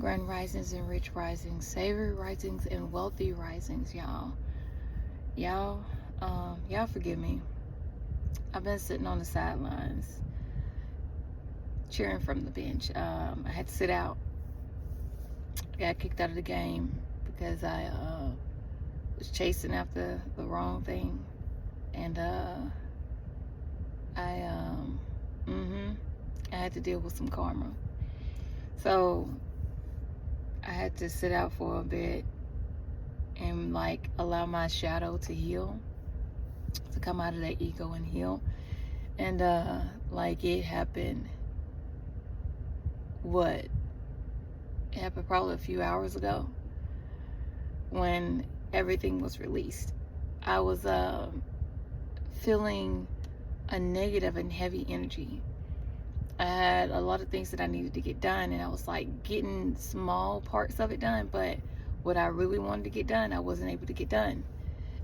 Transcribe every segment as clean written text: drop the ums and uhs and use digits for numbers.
Grand risings and rich risings, savory risings and wealthy risings, y'all. Y'all, y'all forgive me. I've been sitting on the sidelines, cheering from the bench. I had to sit out. I got kicked out of the game because I was chasing after the wrong thing, and I I had to deal with some karma. So I had to sit out for a bit and allow my shadow to heal, to come out of that ego and heal. And it happened, it happened probably a few hours ago when everything was released. I was feeling a negative and heavy energy. I had a lot of things that I needed to get done, and I was getting small parts of it done, but what I really wanted to get done, I wasn't able to get done.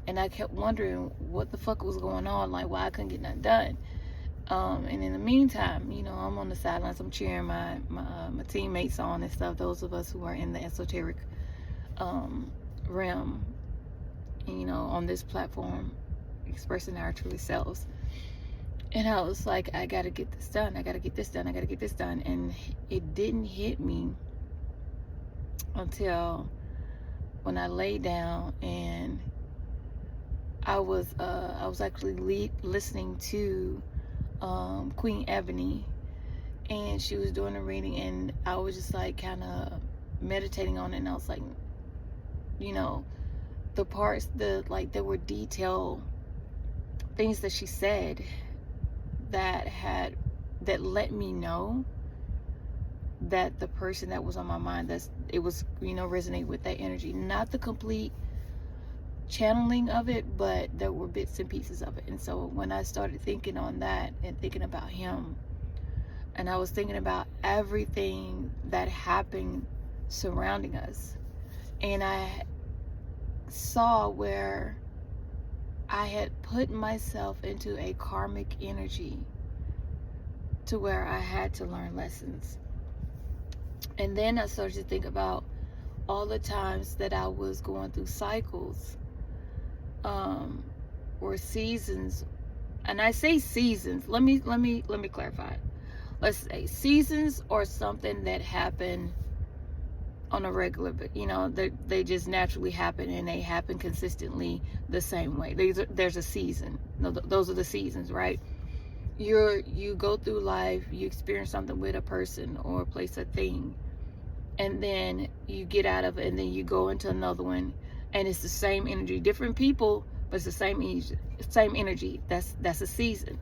And I kept wondering what the fuck was going on, why I couldn't get nothing done. And in the meantime, I'm on the sidelines, I'm cheering my teammates on and stuff, those of us who are in the esoteric realm, and, on this platform, expressing our true selves. And I was like, I gotta get this done. I gotta get this done. I gotta get this done. And it didn't hit me until when I lay down and I was actually listening to Queen Ebony, and she was doing a reading, and I was just kind of meditating on it, and I was like, the parts, there were detailed things that she said that let me know that the person that was on my mind, it was resonate with that energy. Not the complete channeling of it, but there were bits and pieces of it. And so when I started thinking on that and thinking about him, and I was thinking about everything that happened surrounding us, and I saw where I had put myself into a karmic energy to where I had to learn lessons. And then I started to think about all the times that I was going through cycles, or seasons. And I say seasons, let me clarify. Let's say seasons or something that happened on a regular, but they just naturally happen, and they happen consistently the same way. There's a season. Those are the seasons, right? You go through life, you experience something with a person or a place, a thing, and then you get out of it, and then you go into another one, and it's the same energy, different people, but it's the same energy. That's a season.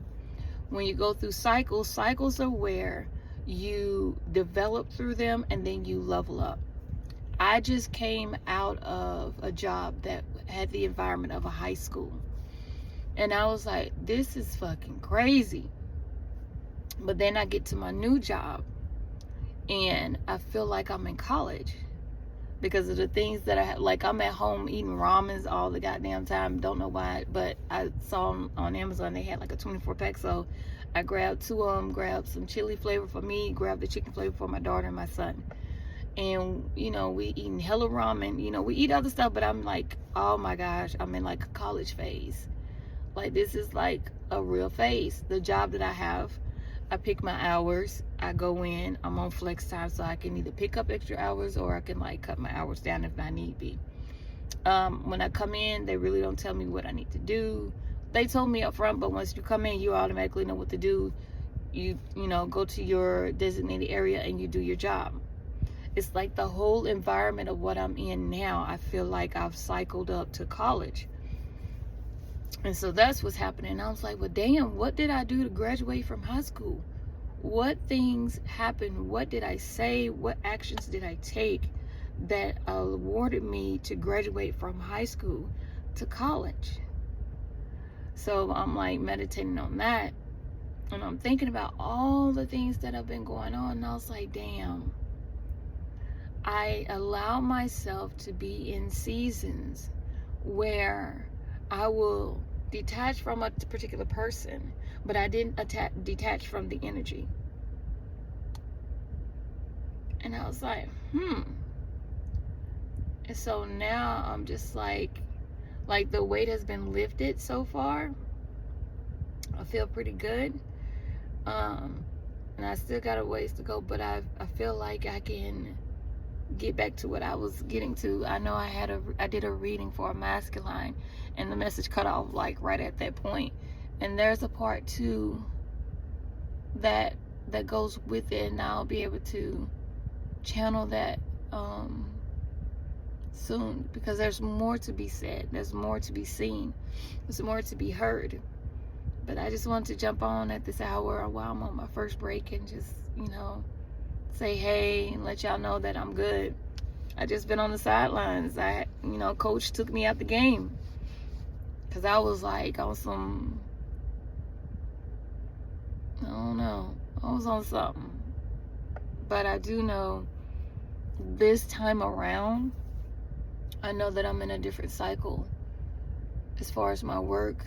When you go through cycles are where you develop through them, and then you level up. I just came out of a job that had the environment of a high school. And I was like, this is fucking crazy. But then I get to my new job, and I feel like I'm in college because of the things that I had. I'm at home eating ramens all the goddamn time. Don't know why, but I saw on Amazon they had a 24 pack. So I grabbed 2 of them, grabbed some chili flavor for me, grabbed the chicken flavor for my daughter and my son. And we eating hella ramen. We eat other stuff, but I'm like, oh my gosh, I'm in a college phase. This is a real phase. The job that I have, I pick my hours, I go in, I'm on flex time, so I can either pick up extra hours or I can cut my hours down if I need be. When I come in, they really don't tell me what I need to do. They told me up front, but once you come in, you automatically know what to do. You go to your designated area and you do your job. It's the whole environment of what I'm in now. I feel like I've cycled up to college. And so that's what's happening. I was like, well, damn, what did I do to graduate from high school? What things happened? What did I say? What actions did I take that awarded me to graduate from high school to college? So I'm meditating on that. And I'm thinking about all the things that have been going on. And I was like, damn. I allow myself to be in seasons where I will detach from a particular person, but I didn't detach from the energy. And I was like, And so now I'm just like the weight has been lifted so far. I feel pretty good. And I still got a ways to go, but I feel like I can get back to what I was getting to. I know I did a reading for a masculine, and the message cut off like right at that point. And there's a part 2 that goes with it, and I'll be able to channel that soon, because there's more to be said, there's more to be seen, there's more to be heard. But I just wanted to jump on at this hour while I'm on my first break and just, say hey and let y'all know that I'm good. I just been on the sidelines. Coach took me out the game because I was like on some, I don't know, I was on something. But I do know this time around, I know that I'm in a different cycle as far as my work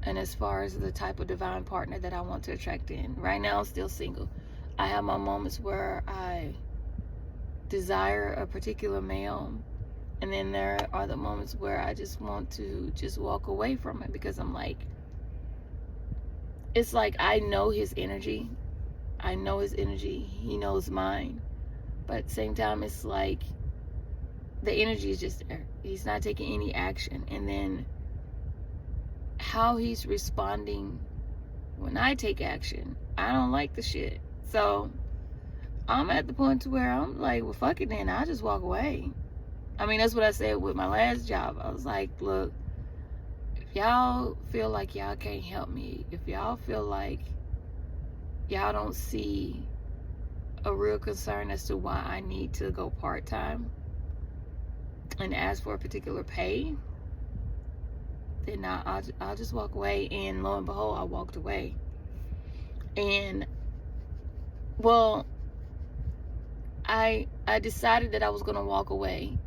and as far as the type of divine partner that I want to attract in. Right now, I'm still single. I have my moments where I desire a particular male, and then there are the moments where I just want to just walk away from it, because I'm like, it's like I know his energy. I know his energy. He knows mine. But at the same time, it's like the energy is just there. He's not taking any action. And then how he's responding when I take action, I don't like the shit. So I'm at the point to where I'm like, well, fuck it then. I'll just walk away. I mean, that's what I said with my last job. I was like, look, if y'all feel like y'all can't help me, if y'all feel like y'all don't see a real concern as to why I need to go part-time and ask for a particular pay, then I'll just walk away. And lo and behold, I walked away. And well, I decided that I was gonna walk away.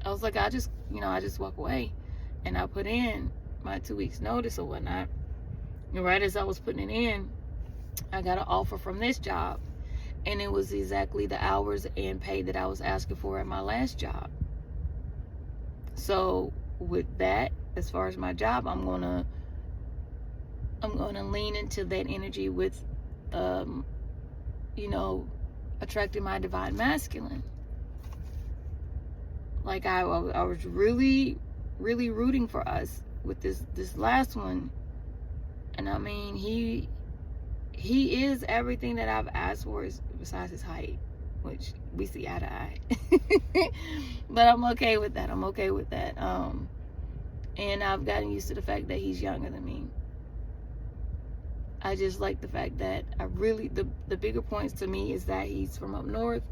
I was like, I just walk away. And I put in my 2 weeks notice or whatnot. And right as I was putting it in, I got an offer from this job. And it was exactly the hours and pay that I was asking for at my last job. So with that, as far as my job, I'm gonna lean into that energy with attracting my divine masculine. Like I was really, really rooting for us with this last one. And I mean, he is everything that I've asked for, besides his height, which we see eye to eye. But I'm okay with that. And I've gotten used to the fact that he's younger than me. I just like the fact that the bigger points to me is that he's from up north,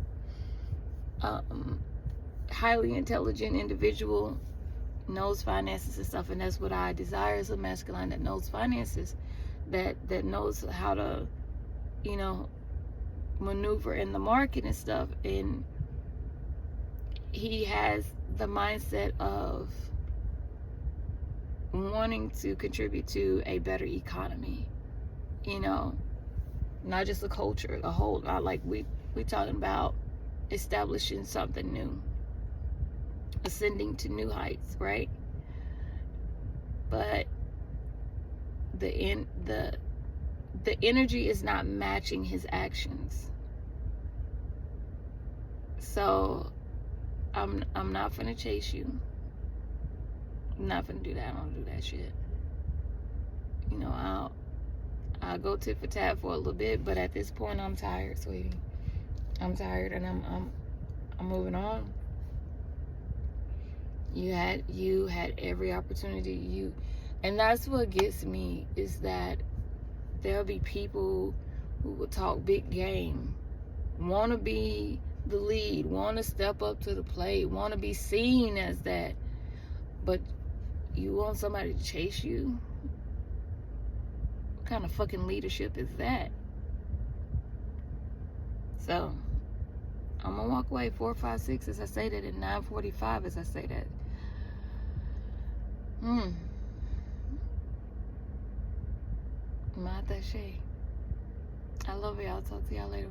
highly intelligent individual, knows finances and stuff, and that's what I desire, is a masculine that knows finances, that knows how to, maneuver in the market and stuff. And he has the mindset of wanting to contribute to a better economy, not just the culture, the whole, like we talking about establishing something new, ascending to new heights, right? But the energy is not matching his actions. So I'm not gonna chase you. I'm not gonna do that. I don't do that shit. I'll go tit for tat for a little bit, but at this point I'm tired, sweetie. I'm tired, and I'm moving on. You had every opportunity. And that's what gets me, is that there'll be people who will talk big game, want to be the lead, want to step up to the plate, want to be seen as that, but you want somebody to chase you? What kind of fucking leadership is that? So I'm gonna walk away 4, 5, 6 as I say that, and 9:45 as I say that. Not that shade. I love y'all. Talk to y'all later.